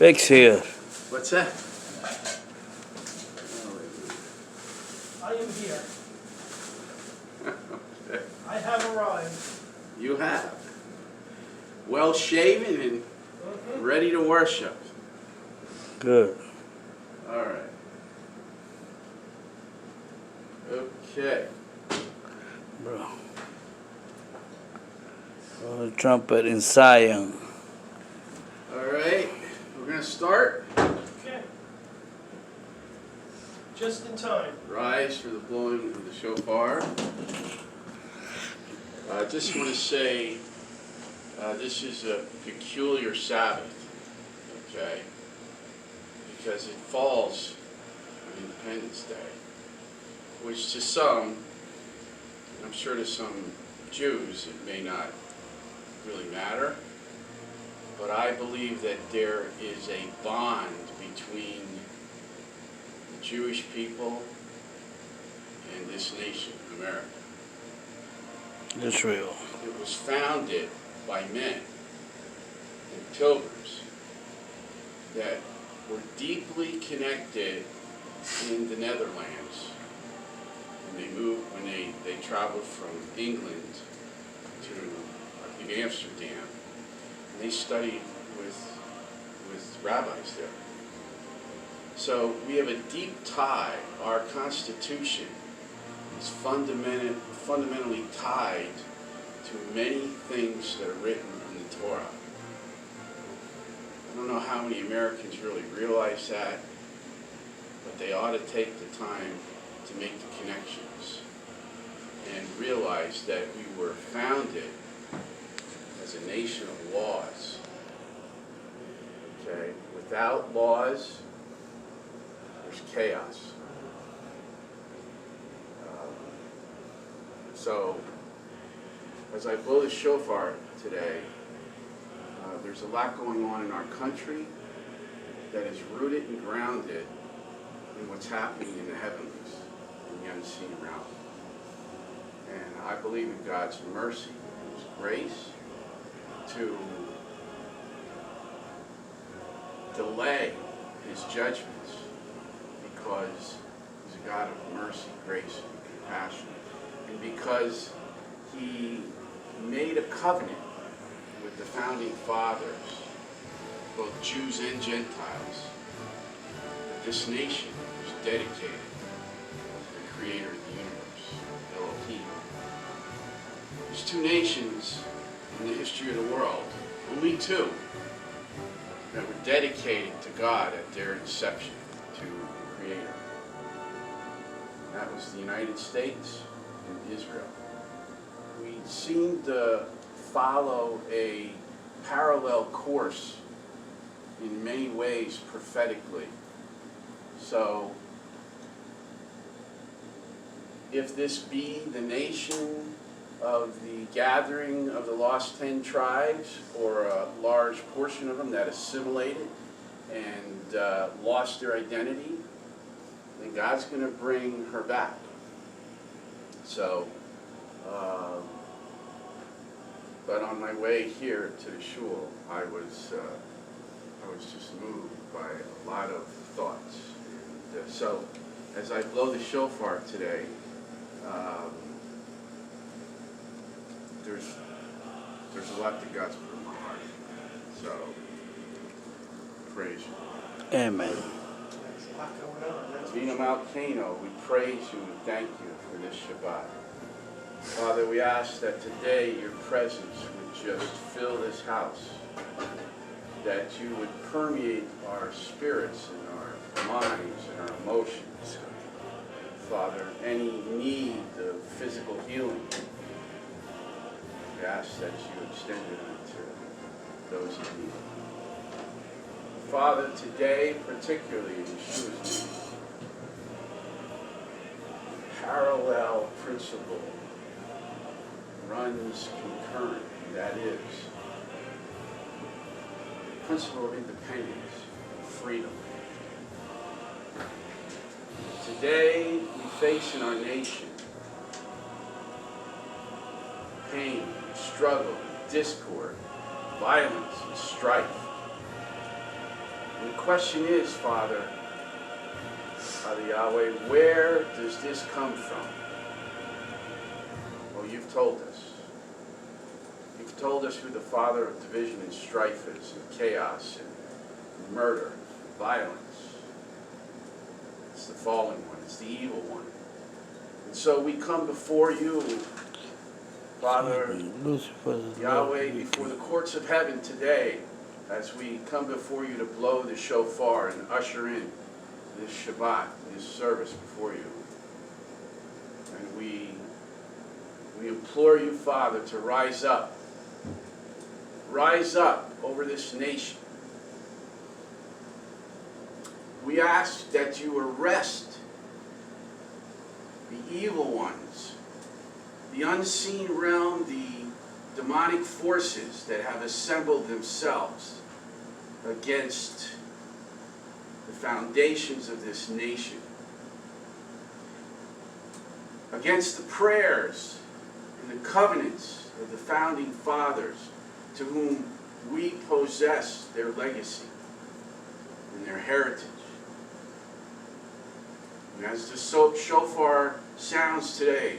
Vic's here. What's that? I am here. I have arrived. You have. Well shaven and ready to worship. Good. All right. Okay. Bro. Oh, the trumpet in Zion. All right. We're going to start. Okay. Just in time. Rise for the blowing of the shofar. I just want to say this is a peculiar Sabbath, okay? Because it falls on Independence Day, which to some, I'm sure to some Jews, it may not really matter, but I believe that there is a bond between the Jewish people and this nation, America. Israel. It was founded by men and pilgrims that were deeply connected in the Netherlands when they traveled from England to, I think, Amsterdam. And they studied with rabbis there. So we have a deep tie. Our Constitution is fundamentally tied to many things that are written in the Torah. I don't know how many Americans really realize that, but they ought to take the time to make the connections and realize that we were founded as a nation of laws. Okay? Without laws, there's chaos. So, as I blow the shofar today, there's a lot going on in our country that is rooted and grounded in what's happening in the heavens, in the unseen realm. And I believe in God's mercy and His grace to delay His judgments because He's a God of mercy, grace, and compassion. And because He made a covenant with the founding fathers, both Jews and Gentiles, that this nation was dedicated to the Creator of the universe, Elohim. There's two nations in the history of the world, only two, that were dedicated to God at their inception, to the Creator. That was the United States and Israel. We seem to follow a parallel course in many ways prophetically. So, if this be the nation of the gathering of the lost 10 tribes, or a large portion of them that assimilated and lost their identity, then God's going to bring her back. So, but on my way here to the shul, I was just moved by a lot of thoughts. And, so, as I blow the shofar today, there's a lot that God's put in my heart. So, praise you. Amen. There's a lot going on. Vina Malkano, we praise you and thank you for this Shabbat. Father, we ask that today your presence would just fill this house, that you would permeate our spirits and our minds and our emotions. Father, any need of physical healing, we ask that you extend it to those in need. Father, today, particularly in Yeshua's name, parallel principle runs concurrent, and that is the principle of independence and freedom. Today, we face in our nation pain, struggle, discord, violence, and strife. And the question is, Father Yahweh, where does this come from? Well, you've told us. You've told us who the father of division and strife is, and chaos, and murder, and violence. It's the fallen one. It's the evil one. And so we come before you, Father Yahweh, before the courts of heaven today, as we come before you to blow the shofar and usher in this Shabbat, this service before you. And we implore you, Father, to rise up. Rise up over this nation. We ask that you arrest the evil ones, the unseen realm, the demonic forces that have assembled themselves against the foundations of this nation, against the prayers and the covenants of the founding fathers to whom we possess their legacy and their heritage. And as the shofar sounds today,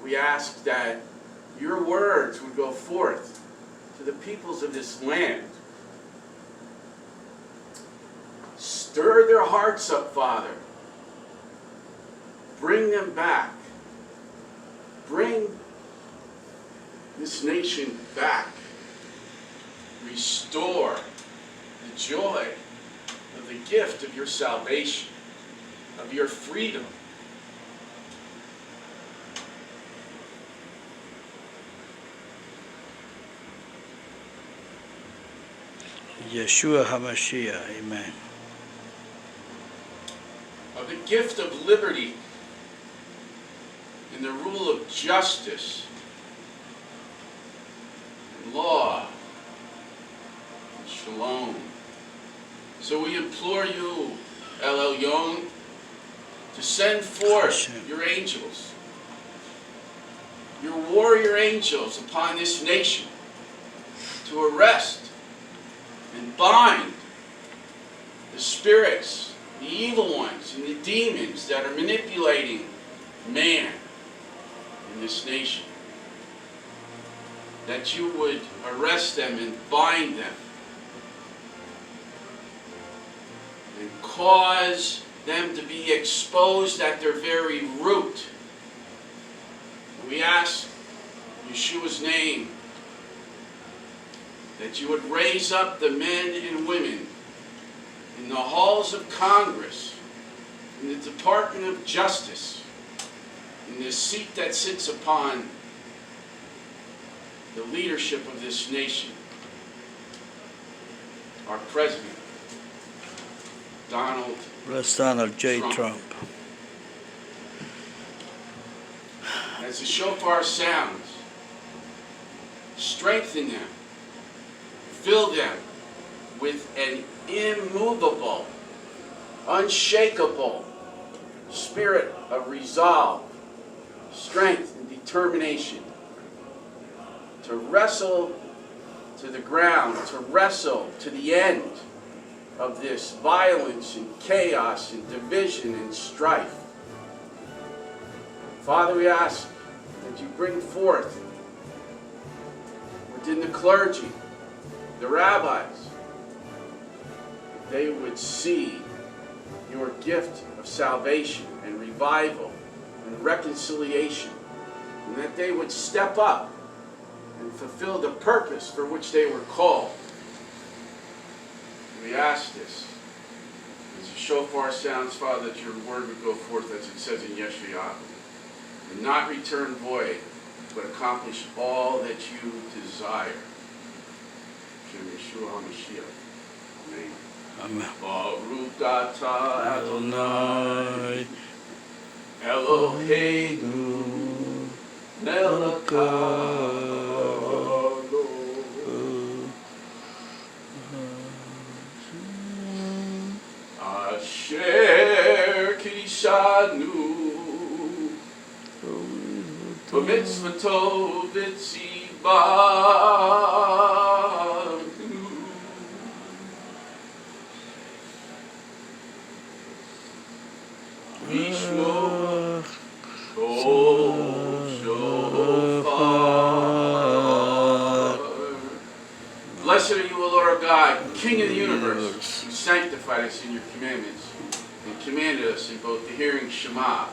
we ask that your words would go forth to the peoples of this land. Stir their hearts up, Father. Bring them back. Bring this nation back. Restore the joy of the gift of your salvation, of your freedom. Yeshua HaMashiach, amen. Of the gift of liberty and the rule of justice and law and shalom. So we implore you, El Elyon, to send forth your angels, your warrior angels upon this nation to arrest and bind the spirits, the evil ones, and the demons that are manipulating man in this nation. That you would arrest them and bind them and cause them to be exposed at their very root. We ask in Yeshua's name that you would raise up the men and women in the halls of Congress, in the Department of Justice, in the seat that sits upon the leadership of this nation. Our President, Donald J. Trump. As the shofar sounds, strengthen them, fill them with an immovable, unshakable spirit of resolve, strength, and determination to wrestle to the ground, to wrestle to the end of this violence and chaos and division and strife. Father, we ask that you bring forth within the clergy, the rabbis, that they would see your gift of salvation and revival and reconciliation, and that they would step up and fulfill the purpose for which they were called. We ask this as the shofar sounds, Father, that your word would go forth as it says in Yeshua, and not return void, but accomplish all that you desire. Yeshua HaMashiach. Amen. Amen. Baruch atah Adonai Eloheinu melech Asher kishanu b'mitzvato v'tzibanu Blessed are you, O Lord our God, King of the universe, who sanctified us in your commandments and commanded us in both the hearing Shema,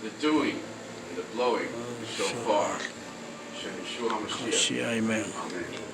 the doing, and the blowing of the Shofar. Yeshua HaMashiach. Amen. Amen.